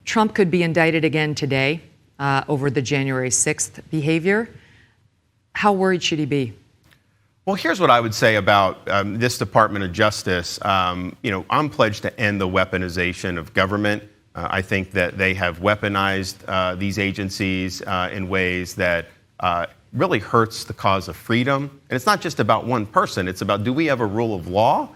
Trump could be indicted again today over the January 6th behavior. How worried should he be? Well, here's what I would say about this Department of Justice. I'm pledged to end the weaponization of government. I think that they have weaponized these agencies in ways that really hurts the cause of freedom. And it's not just about one person. It's about, do we have a rule of law?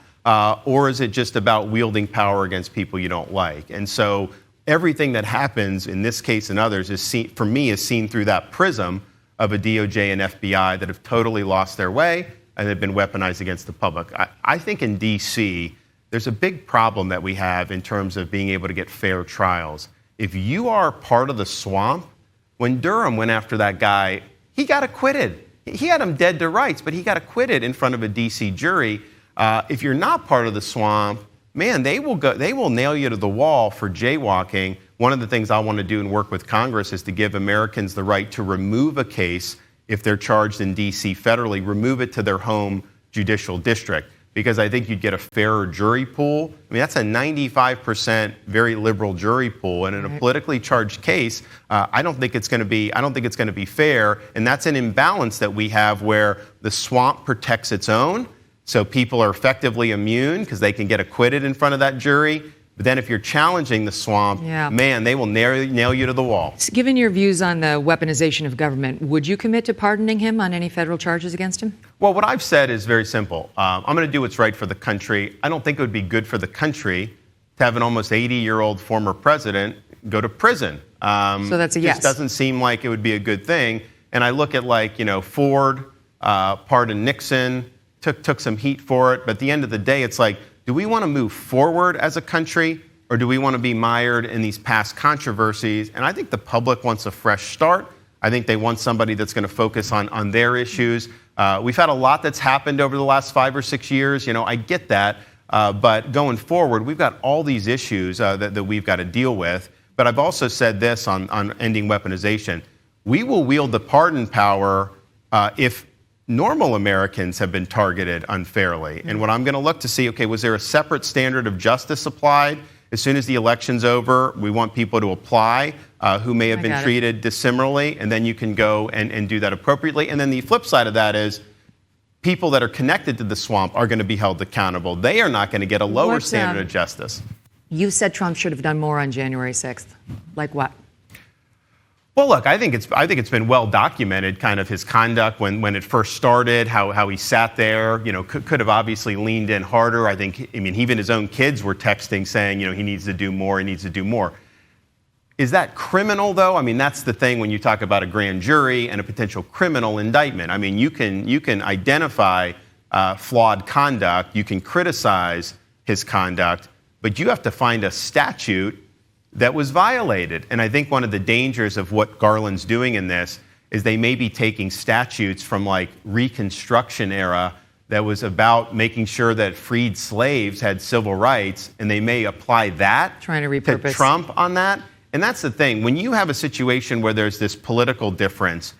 Or is it just about wielding power against people you don't like? And so everything that happens in this case and others is seen through that prism of a DOJ and FBI that have totally lost their way and have been weaponized against the public. I think in D.C., there's a big problem that we have in terms of being able to get fair trials. If you are part of the swamp, when Durham went after that guy, he got acquitted. He had him dead to rights, but he got acquitted in front of a D.C. jury. If you're not part of the swamp, man, they will nail you to the wall for jaywalking. One of the things I want to do and work with Congress is to give Americans the right to remove a case if they're charged in D.C. federally, remove it to their home judicial district, because I think you'd get a fairer jury pool. I mean, that's a 95% very liberal jury pool, and in a politically charged case, I don't think it's going to be fair, and that's an imbalance that we have where the swamp protects its own, so people are effectively immune because they can get acquitted in front of that jury. But then if you're challenging the swamp, man, they will nail you to the wall. Given your views on the weaponization of government, would you commit to pardoning him on any federal charges against him? Well, what I've said is very simple. I'm going to do what's right for the country. I don't think it would be good for the country to have an almost 80-year-old former president go to prison. So that's a yes. It just doesn't seem like it would be a good thing. And I look at Ford, pardoned Nixon, took some heat for it. But at the end of the day, it's like, do we want to move forward as a country, or do we want to be mired in these past controversies? And I think the public wants a fresh start. I think they want somebody that's going to focus on their issues. We've had a lot that's happened over the last 5 or 6 years. I get that. But going forward, we've got all these issues that we've got to deal with. But I've also said this on ending weaponization. We will wield the pardon power if normal Americans have been targeted unfairly. And what I'm going to look to see, was there a separate standard of justice applied? As soon as the election's over, we want people to apply who may have been treated dissimilarly, and then you can go and do that appropriately. And then the flip side of that is people that are connected to the swamp are going to be held accountable. They are not going to get a lower standard of justice. You said Trump should have done more on January 6th. Like what? Well, look, I think it's been well documented, kind of his conduct when it first started, how he sat there, could have obviously leaned in harder. I mean, even his own kids were texting saying, he needs to do more, he needs to do more. Is that criminal, though? I mean, that's the thing when you talk about a grand jury and a potential criminal indictment. I mean, you can identify flawed conduct, you can criticize his conduct, but you have to find a statute that was violated. And I think one of the dangers of what Garland's doing in this is they may be taking statutes from Reconstruction era that was about making sure that freed slaves had civil rights, and they may apply that to Trump on that. And that's the thing. When you have a situation where there's this political difference,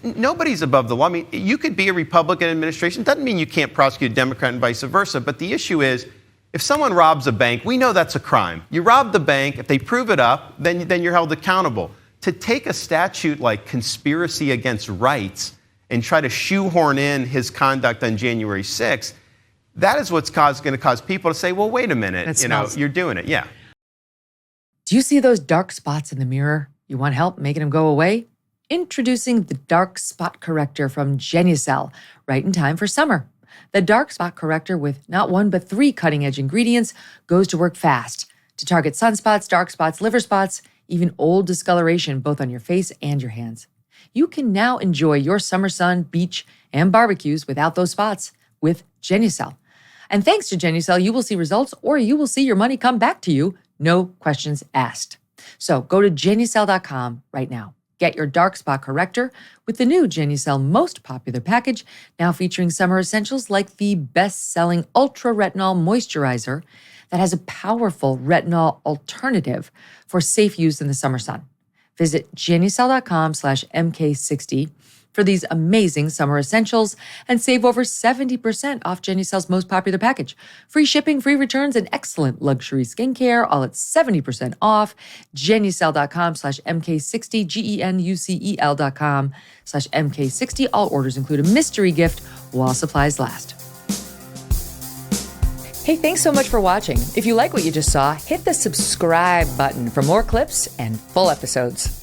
nobody's above the law. I mean, you could be a Republican administration. Doesn't mean you can't prosecute a Democrat and vice versa. But the issue is, if someone robs a bank, we know that's a crime. You rob the bank, if they prove it up, then you're held accountable. To take a statute like conspiracy against rights and try to shoehorn in his conduct on January 6th, that is what's going to cause people to say, well, wait a minute, you're doing it. Yeah. Do you see those dark spots in the mirror? You want help making them go away? Introducing the Dark Spot Corrector from Genucel, right in time for summer. The Dark Spot Corrector, with not one but 3 cutting-edge ingredients, goes to work fast to target sunspots, dark spots, liver spots, even old discoloration, both on your face and your hands. You can now enjoy your summer sun, beach, and barbecues without those spots with Genucel. And thanks to Genucel, you will see results, or you will see your money come back to you, no questions asked. So go to Genucel.com right now. Get your dark spot corrector with the new Genucel most popular package, now featuring summer essentials like the best-selling Ultra Retinol Moisturizer that has a powerful retinol alternative for safe use in the summer sun. Visit Genucel.com/MK60 for these amazing summer essentials and save over 70% off Genucel's most popular package. Free shipping, free returns, and excellent luxury skincare, all at 70% off. Genucel.com/MK60, GENUCEL.com/MK60. All orders include a mystery gift while supplies last. Hey, thanks so much for watching. If you like what you just saw, hit the subscribe button for more clips and full episodes.